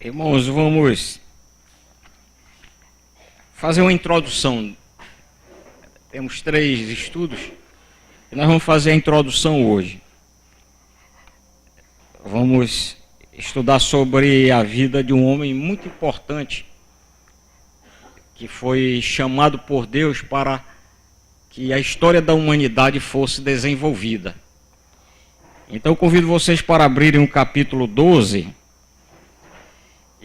Irmãos, vamos fazer uma introdução. Temos 3 estudos e nós vamos fazer a introdução hoje. Vamos estudar sobre a vida de um homem muito importante que foi chamado por Deus para que a história da humanidade fosse desenvolvida. Então eu convido vocês para abrirem o capítulo 12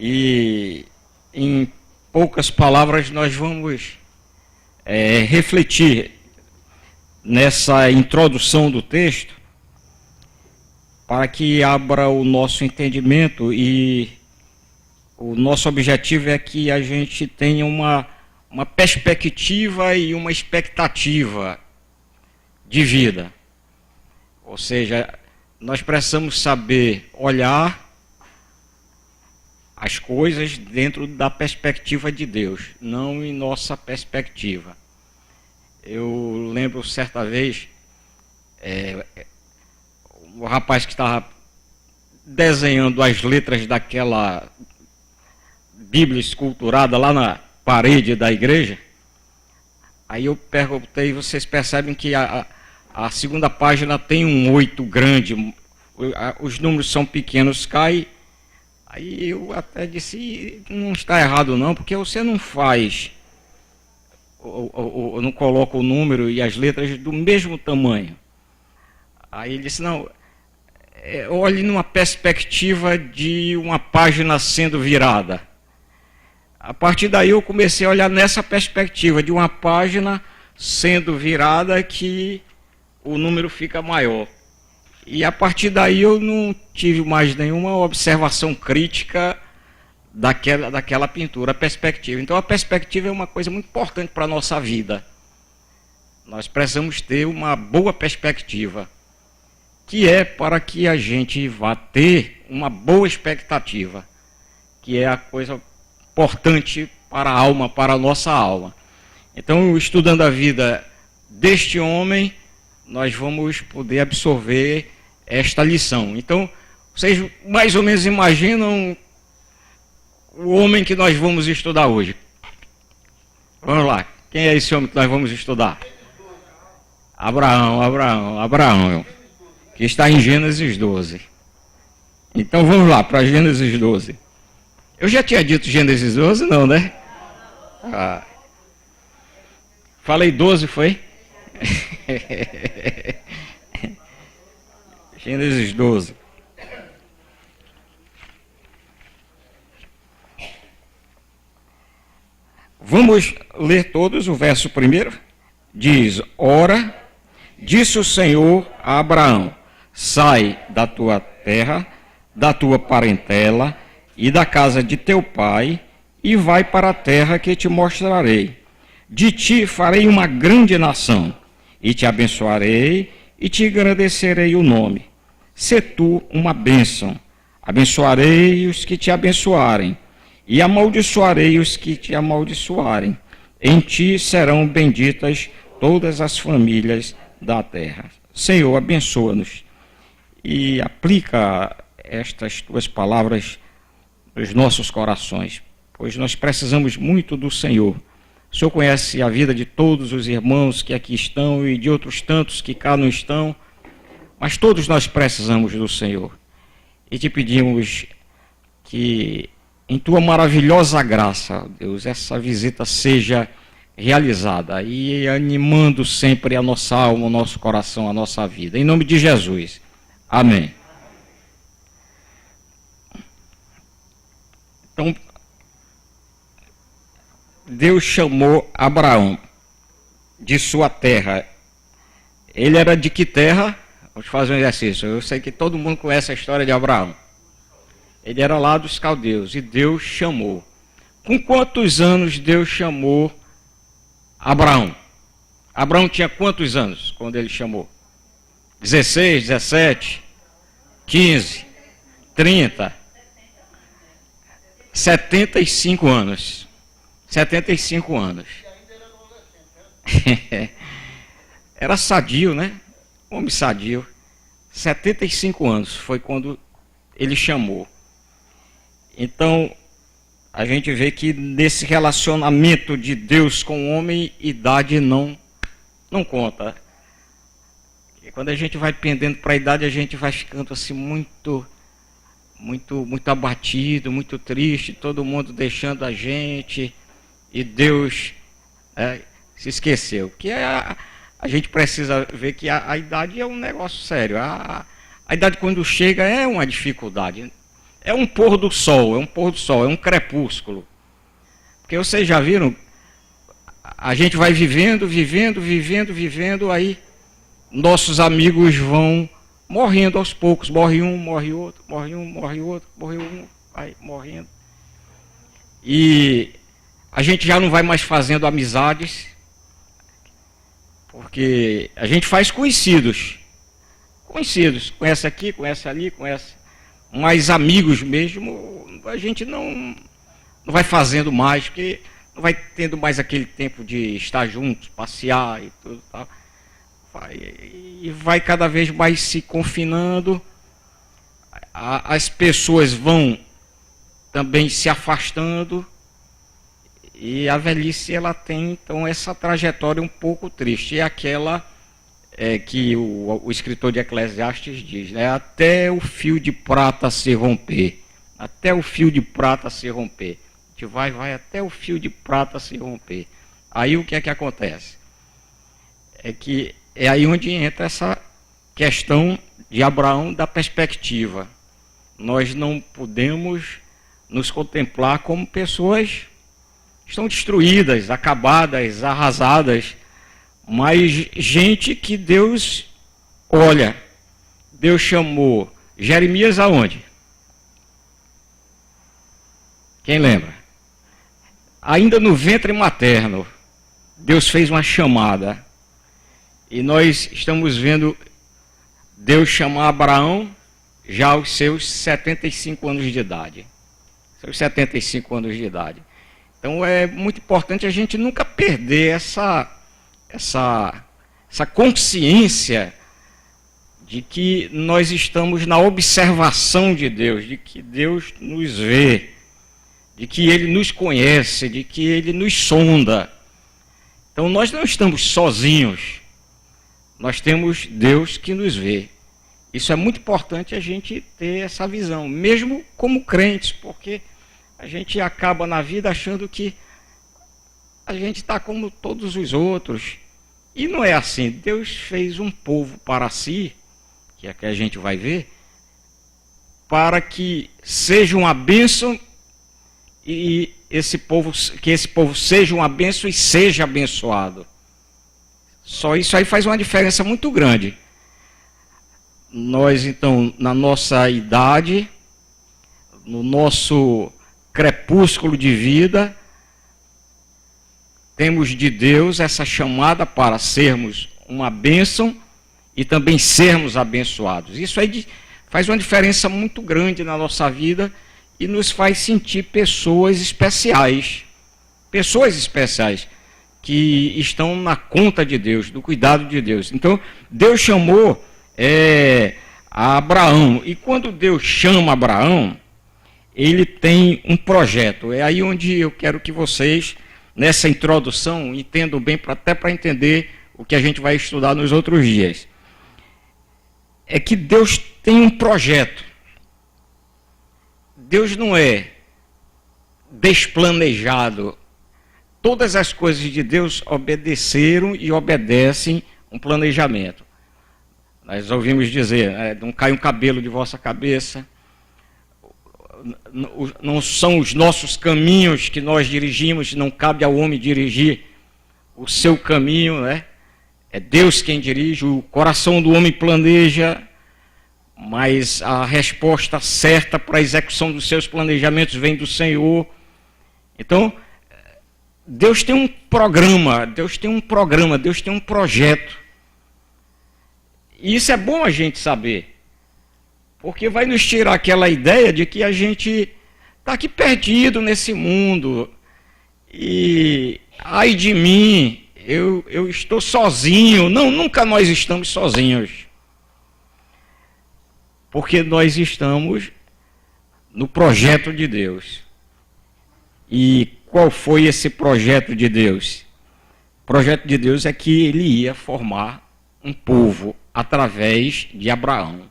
e em poucas palavras nós vamos refletir nessa introdução do texto para que abra o nosso entendimento, e o nosso objetivo é que a gente tenha uma perspectiva e uma expectativa de vida. Ou seja, nós precisamos saber olhar as coisas dentro da perspectiva de Deus, não em nossa perspectiva. Eu lembro certa vez, o rapaz que estava desenhando as letras daquela Bíblia esculturada lá na parede da igreja. Aí eu perguntei, vocês percebem que a segunda página tem um 8 grande, os números são pequenos, cai. Aí eu até disse, não está errado não, porque você não faz, não coloca o número e as letras do mesmo tamanho. Aí ele disse, não, olhe numa perspectiva de uma página sendo virada. A partir daí eu comecei a olhar nessa perspectiva de uma página sendo virada, que o número fica maior. E a partir daí eu não tive mais nenhuma observação crítica daquela pintura, a perspectiva. Então a perspectiva é uma coisa muito importante para a nossa vida. Nós precisamos ter uma boa perspectiva, que é para que a gente vá ter uma boa expectativa, que é a coisa importante para a alma, para a nossa alma. Então, estudando a vida deste homem, nós vamos poder absorver esta lição. Então, vocês mais ou menos imaginam o homem que nós vamos estudar hoje. Vamos lá, quem é esse homem que nós vamos estudar? Abraão, que está em Gênesis 12. Então vamos lá para Gênesis 12. Eu já tinha dito Gênesis 12, não, né? Falei 12, foi? Gênesis 12. Vamos ler todos o verso primeiro. Diz: Ora, disse o Senhor a Abraão: sai da tua terra, da tua parentela e da casa de teu pai, e vai para a terra que te mostrarei. De ti farei uma grande nação, e te abençoarei, e te engrandecerei o nome. Sê tu uma bênção. Abençoarei os que te abençoarem, e amaldiçoarei os que te amaldiçoarem. Em ti serão benditas todas as famílias da terra. Senhor, abençoa-nos e aplica estas tuas palavras nos nossos corações, pois nós precisamos muito do Senhor. O Senhor conhece a vida de todos os irmãos que aqui estão e de outros tantos que cá não estão, mas todos nós precisamos do Senhor. E te pedimos que, em tua maravilhosa graça, Deus, essa visita seja realizada e animando sempre a nossa alma, o nosso coração, a nossa vida. Em nome de Jesus. Amém. Então, Deus chamou Abraão de sua terra. Ele era de que terra? Vamos fazer um exercício. Eu sei que todo mundo conhece a história de Abraão. Ele era lá dos caldeus e Deus chamou. Com quantos anos Deus chamou Abraão? Abraão tinha quantos anos quando ele chamou? 16, 17, 15, 30, 75 anos. 75 anos. Era sadio, né? Homem sadio. 75 anos foi quando ele chamou. Então, a gente vê que nesse relacionamento de Deus com o homem, idade não conta. E quando a gente vai pendendo para a idade, a gente vai ficando assim muito abatido, muito triste, todo mundo deixando a gente, e Deus se esqueceu. Que a gente precisa ver que a idade é um negócio sério. A idade, quando chega, é uma dificuldade. É um pôr do sol, é um crepúsculo. Porque vocês já viram, a gente vai vivendo, aí nossos amigos vão morrendo aos poucos. Morre um, morre outro, morre um, morre outro, morre um, vai morrendo. E a gente já não vai mais fazendo amizades, porque a gente faz conhecidos, conhece aqui, conhece ali, conhece, mas amigos mesmo, a gente não vai fazendo mais, porque não vai tendo mais aquele tempo de estar juntos, passear e tudo tal. Vai cada vez mais se confinando, as pessoas vão também se afastando, e a velhice, ela tem então essa trajetória um pouco triste, é aquela que o escritor de Eclesiastes diz, né? Até o fio de prata se romper, até o fio de prata se romper, a gente vai até o fio de prata se romper. Aí o que é que acontece? É que é aí onde entra essa questão de Abraão, da perspectiva. Nós não podemos nos contemplar como pessoas que estão destruídas, acabadas, arrasadas, mas gente que Deus olha. Deus chamou Jeremias aonde? Quem lembra? Ainda no ventre materno, Deus fez uma chamada. E nós estamos vendo Deus chamar Abraão já aos seus 75 anos de idade. Seus 75 anos de idade. Então é muito importante a gente nunca perder essa consciência de que nós estamos na observação de Deus, de que Deus nos vê, de que Ele nos conhece, de que Ele nos sonda. Então nós não estamos sozinhos, nós temos Deus que nos vê. Isso é muito importante a gente ter essa visão, mesmo como crentes, porque a gente acaba na vida achando que a gente está como todos os outros. E não é assim. Deus fez um povo para si, que é que a gente vai ver, para que seja uma bênção, e que esse povo seja uma bênção e seja abençoado. Só isso aí faz uma diferença muito grande. Nós, então, na nossa idade, no nosso crepúsculo de vida, temos de Deus essa chamada para sermos uma bênção e também sermos abençoados. Isso aí faz uma diferença muito grande na nossa vida e nos faz sentir pessoas especiais que estão na conta de Deus, do cuidado de Deus. Então, Deus chamou a Abraão, e quando Deus chama Abraão, ele tem um projeto. É aí onde eu quero que vocês, nessa introdução, entendam bem, até para entender o que a gente vai estudar nos outros dias. É que Deus tem um projeto. Deus não é desplanejado. Todas as coisas de Deus obedeceram e obedecem um planejamento. Nós ouvimos dizer, não cai um cabelo de vossa cabeça. Não são os nossos caminhos que nós dirigimos, não cabe ao homem dirigir o seu caminho, né? É Deus quem dirige, o coração do homem planeja, mas a resposta certa para a execução dos seus planejamentos vem do Senhor. Então, Deus tem um programa, Deus tem um projeto. E isso é bom a gente saber, porque vai nos tirar aquela ideia de que a gente está aqui perdido nesse mundo, e ai de mim, eu estou sozinho. Não, nunca nós estamos sozinhos, porque nós estamos no projeto de Deus. E qual foi esse projeto de Deus? O projeto de Deus é que ele ia formar um povo através de Abraão.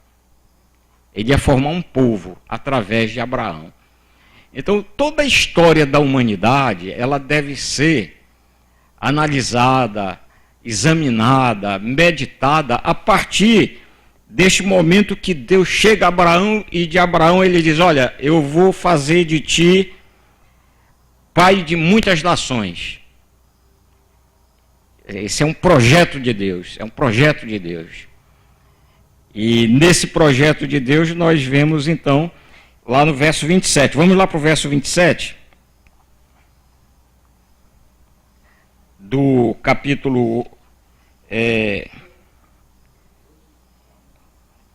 Ele ia formar um povo através de Abraão. Então, toda a história da humanidade, ela deve ser analisada, examinada, meditada a partir deste momento que Deus chega a Abraão e de Abraão ele diz: olha, eu vou fazer de ti pai de muitas nações. Esse é um projeto de Deus, é um projeto de Deus. E nesse projeto de Deus nós vemos então lá no verso 27. Vamos lá para o verso 27 do capítulo...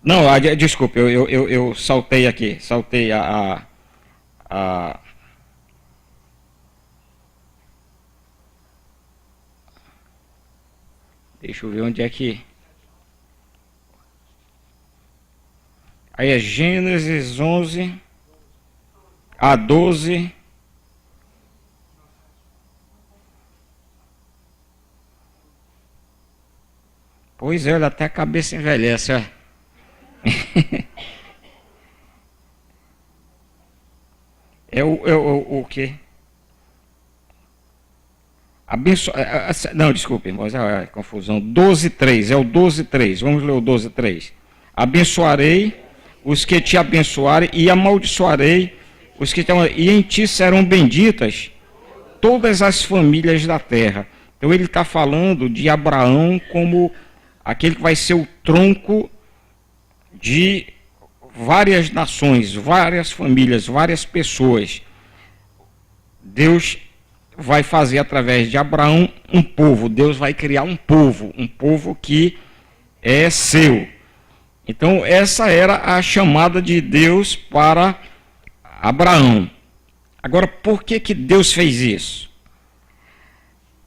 Não, desculpe, eu saltei aqui, saltei Deixa eu ver onde é que... Aí é Gênesis 11 a 12. Pois é, olha, até a cabeça envelhece, ó. O quê? Não, desculpe, irmãos, é confusão. 12:3, é o 12:3. Vamos ler o 12:3. Abençoarei os que te abençoarem e amaldiçoarei os que te amaldiçoarem. E em ti serão benditas todas as famílias da terra. Então ele está falando de Abraão como aquele que vai ser o tronco de várias nações, várias famílias, várias pessoas. Deus vai fazer através de Abraão um povo. Deus vai criar um povo que é seu. Então essa era a chamada de Deus para Abraão. Agora, por que Deus fez isso?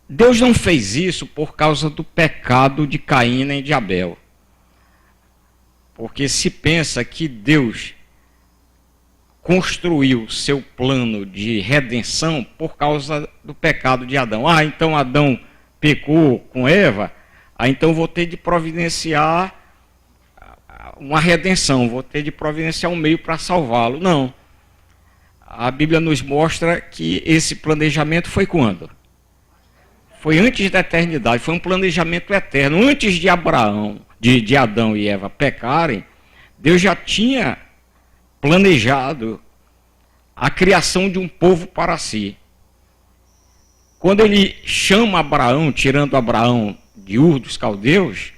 Deus não fez isso por causa do pecado de Caim nem de Abel. Porque se pensa que Deus construiu seu plano de redenção por causa do pecado de Adão. Ah, então Adão pecou com Eva, então vou ter de providenciar uma redenção, vou ter de providenciar um meio para salvá-lo. Não. A Bíblia nos mostra que esse planejamento foi quando? Foi antes da eternidade, foi um planejamento eterno. Antes de Abraão, de Adão e Eva pecarem, Deus já tinha planejado a criação de um povo para si. Quando ele chama Abraão, tirando Abraão de Ur dos Caldeus,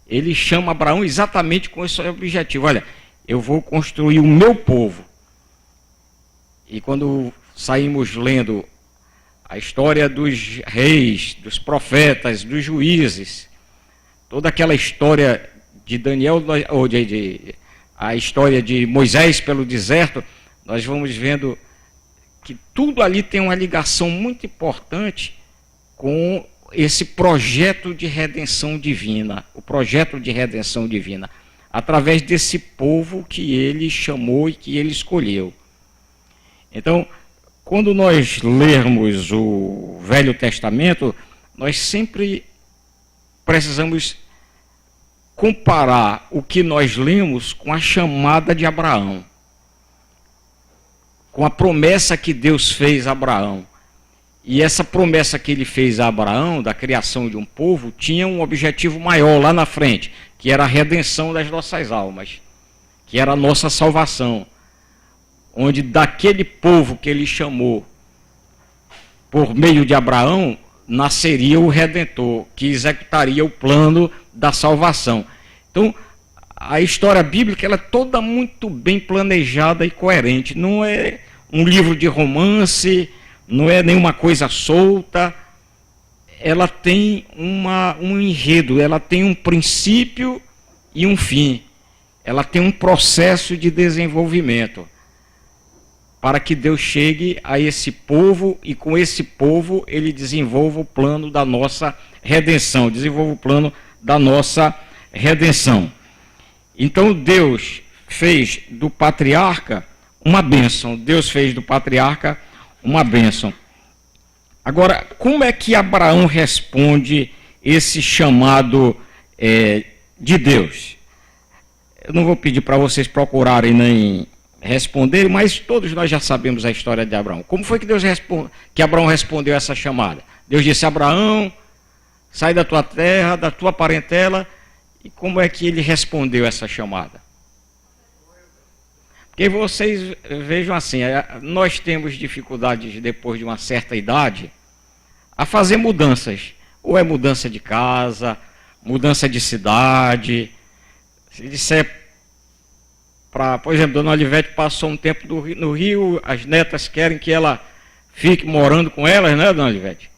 ele chama Abraão exatamente com esse objetivo. Olha, eu vou construir o meu povo. E quando saímos lendo a história dos reis, dos profetas, dos juízes, toda aquela história de Daniel, ou a história de Moisés pelo deserto, nós vamos vendo que tudo ali tem uma ligação muito importante com esse projeto de redenção divina, o projeto de redenção divina, através desse povo que ele chamou e que ele escolheu. Então, quando nós lermos o Velho Testamento, nós sempre precisamos comparar o que nós lemos com a chamada de Abraão, com a promessa que Deus fez a Abraão. E essa promessa que ele fez a Abraão, da criação de um povo, tinha um objetivo maior lá na frente, que era a redenção das nossas almas, que era a nossa salvação, onde daquele povo que ele chamou, por meio de Abraão, nasceria o Redentor, que executaria o plano da salvação. Então, a história bíblica ela é toda muito bem planejada e coerente. Não é um livro de romance, não é nenhuma coisa solta. Ela tem um enredo, ela tem um princípio e um fim. Ela tem um processo de desenvolvimento, para que Deus chegue a esse povo e com esse povo ele desenvolva o plano da nossa redenção, desenvolva o plano da nossa redenção. Então Deus fez do patriarca uma bênção. Deus fez do patriarca uma bênção. Agora, como é que Abraão responde esse chamado de Deus? Eu não vou pedir para vocês procurarem nem responderem, mas todos nós já sabemos a história de Abraão. Como foi que Abraão respondeu essa chamada? Deus disse: Abraão, sai da tua terra, da tua parentela. E como é que ele respondeu essa chamada? Porque vocês vejam assim, nós temos dificuldades depois de uma certa idade a fazer mudanças. Ou é mudança de casa, mudança de cidade. Se disser, por exemplo, Dona Olivete passou um tempo no Rio, as netas querem que ela fique morando com elas, né, Dona Olivete?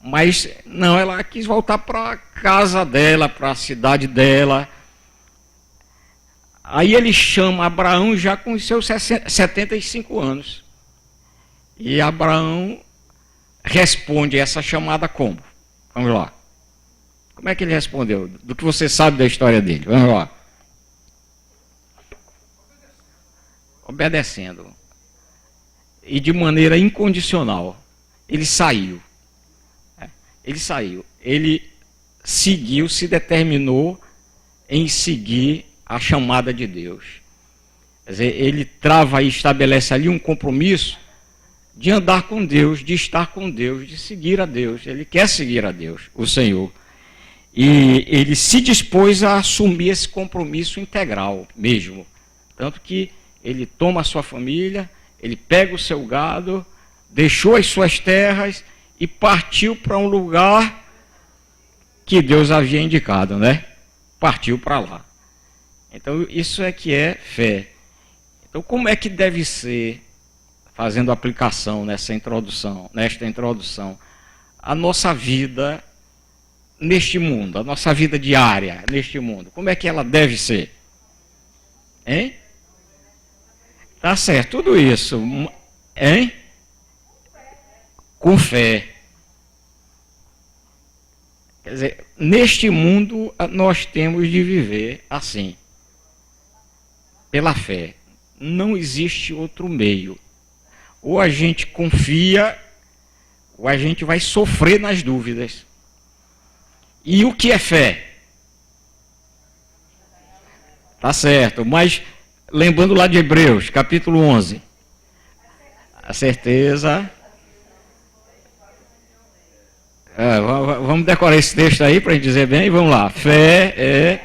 Mas não, ela quis voltar para a casa dela, para a cidade dela. Aí ele chama Abraão já com os seus 75 anos. E Abraão responde essa chamada como? Vamos lá. Como é que ele respondeu? Do que você sabe da história dele? Vamos lá. Obedecendo. E de maneira incondicional. Ele saiu. Ele saiu. Ele seguiu, se determinou em seguir a chamada de Deus. Quer dizer, ele trava e estabelece ali um compromisso de andar com Deus, de estar com Deus, de seguir a Deus. Ele quer seguir a Deus, o Senhor. E ele se dispôs a assumir esse compromisso integral mesmo. Tanto que ele toma a sua família, ele pega o seu gado, deixou as suas terras e partiu para um lugar que Deus havia indicado, né? Partiu para lá. Então, isso é que é fé. Então, como é que deve ser, fazendo aplicação nesta introdução, a nossa vida neste mundo, a nossa vida diária neste mundo? Como é que ela deve ser? Hein? Tá certo, tudo isso. Hein? Com fé. Quer dizer, neste mundo nós temos de viver assim. Pela fé. Não existe outro meio. Ou a gente confia, ou a gente vai sofrer nas dúvidas. E o que é fé? Tá certo, mas lembrando lá de Hebreus, capítulo 11. A certeza. Vamos decorar esse texto aí para a gente dizer bem. Vamos lá. Fé é...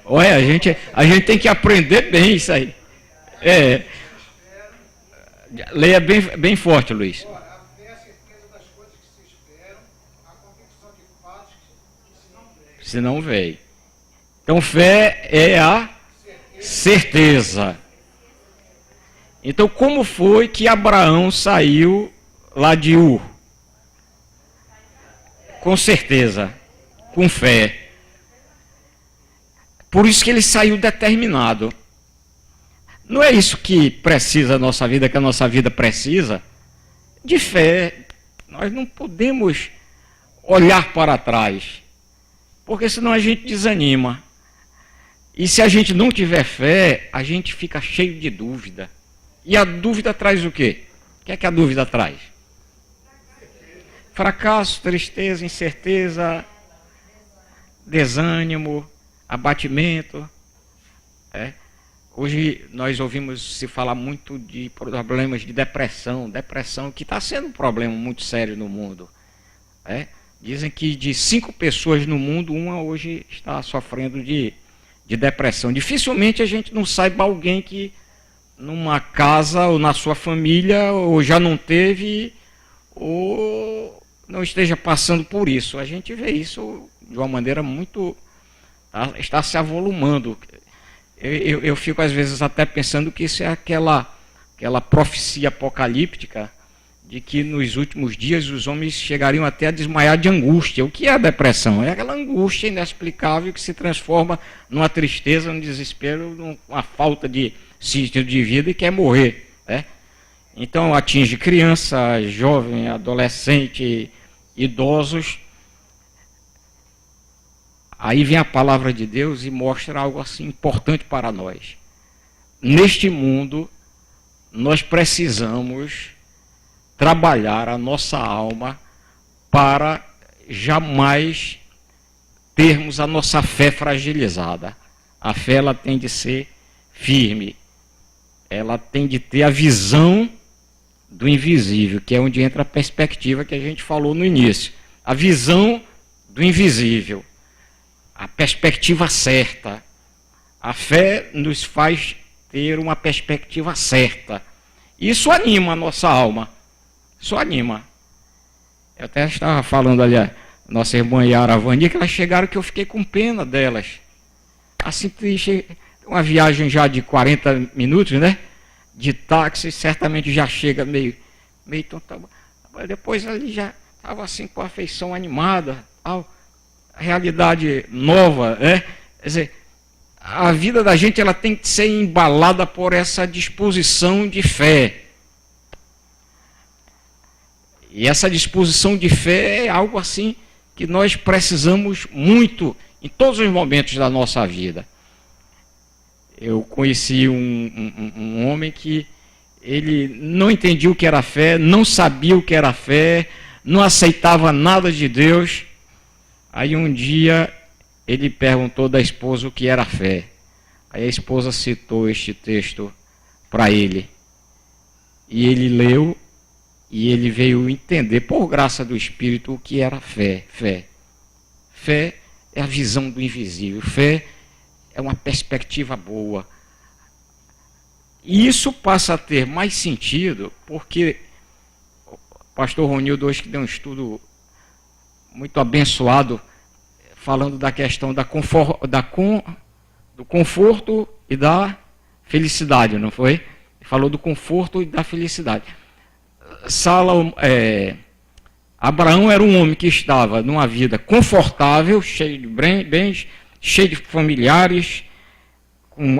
Olha, a gente tem que aprender bem isso aí. Leia bem forte, Luiz. A fé é a certeza das coisas que se esperam, a convicção de fatos que se não veem. Se não veio. Então, fé é a certeza. Então, como foi que Abraão saiu lá de Ur? Com certeza, com fé. Por isso que ele saiu determinado. Não é isso que precisa a nossa vida, que a nossa vida precisa? De fé. Nós não podemos olhar para trás, porque senão a gente desanima. E se a gente não tiver fé, a gente fica cheio de dúvida. E a dúvida traz o quê? O que é que a dúvida traz? Fracasso, tristeza, incerteza, desânimo, abatimento. Hoje nós ouvimos se falar muito de problemas de depressão que está sendo um problema muito sério no mundo. Dizem que de 5 pessoas no mundo, uma hoje está sofrendo de depressão. Dificilmente a gente não saiba alguém que numa casa ou na sua família ou já não teve ou não esteja passando por isso. A gente vê isso de uma maneira muito... está se avolumando. Eu fico às vezes até pensando que isso é aquela profecia apocalíptica de que nos últimos dias os homens chegariam até a desmaiar de angústia. O que é a depressão? É aquela angústia inexplicável que se transforma numa tristeza, num desespero, numa falta de sentido de vida e quer morrer. Então atinge criança, jovem, adolescente, idosos, Aí vem a palavra de Deus e mostra algo assim importante para nós. Neste mundo, nós precisamos trabalhar a nossa alma para jamais termos a nossa fé fragilizada. A fé, ela tem de ser firme. Ela tem de ter a visão do invisível, que é onde entra a perspectiva que a gente falou no início. A visão do invisível. A perspectiva certa. A fé nos faz ter uma perspectiva certa. Isso anima a nossa alma. Isso anima. Eu até estava falando ali, a nossa irmã Yara Vani, que elas chegaram que eu fiquei com pena delas. Assim, uma viagem já de 40 minutos, né? De táxi, certamente já chega meio tonta. Depois ali já estava assim com a feição animada, a realidade nova, né? Quer dizer, a vida da gente, ela tem que ser embalada por essa disposição de fé. E essa disposição de fé é algo assim que nós precisamos muito em todos os momentos da nossa vida. Eu conheci um homem que ele não entendia o que era fé, não sabia o que era fé, não aceitava nada de Deus. Aí um dia ele perguntou da esposa o que era fé. Aí a esposa citou este texto para ele. E ele leu e ele veio entender, por graça do Espírito, o que era fé. Fé é a visão do invisível. Fé é uma perspectiva boa. E isso passa a ter mais sentido porque o pastor Ronildo hoje que deu um estudo muito abençoado falando da questão do conforto e da felicidade, não foi? Ele falou do conforto e da felicidade. Abraão era um homem que estava numa vida confortável, cheio de bens, cheio de familiares,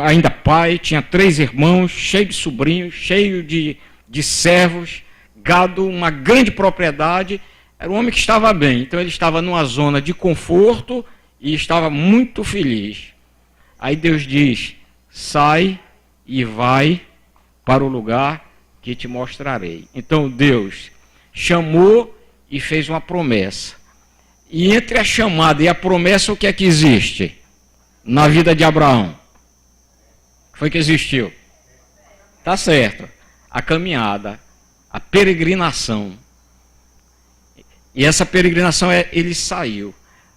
ainda pai, tinha 3 irmãos, cheio de sobrinhos, cheio de servos, gado, uma grande propriedade. Era um homem que estava bem, então ele estava numa zona de conforto e estava muito feliz. Aí Deus diz, sai e vai para o lugar que te mostrarei. Então Deus chamou e fez uma promessa. E entre a chamada e a promessa, o que é que existe na vida de Abraão? O que foi que existiu? Tá certo. A caminhada, a peregrinação. E essa peregrinação ele saiu.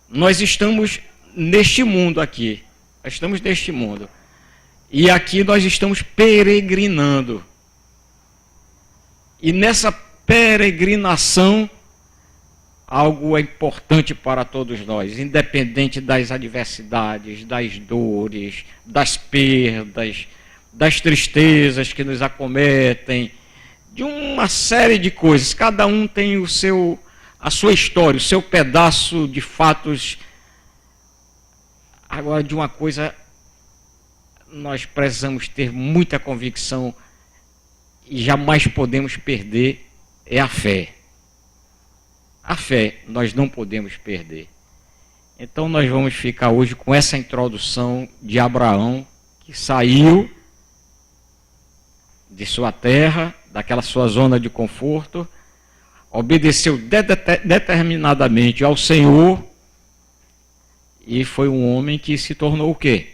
Nós estamos neste mundo aqui. Nós estamos neste mundo. E aqui nós estamos peregrinando. E nessa peregrinação, algo é importante para todos nós, independente das adversidades, das dores, das perdas, das tristezas que nos acometem, de uma série de coisas. Cada um tem a sua história, o seu pedaço de fatos. Agora, de uma coisa, nós precisamos ter muita convicção e jamais podemos perder, é a fé. A fé nós não podemos perder. Então nós vamos ficar hoje com essa introdução de Abraão, que saiu de sua terra, daquela sua zona de conforto, obedeceu determinadamente ao Senhor e foi um homem que se tornou o quê?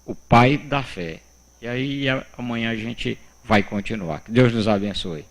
O pai da fé. E aí amanhã a gente vai continuar. Que Deus nos abençoe.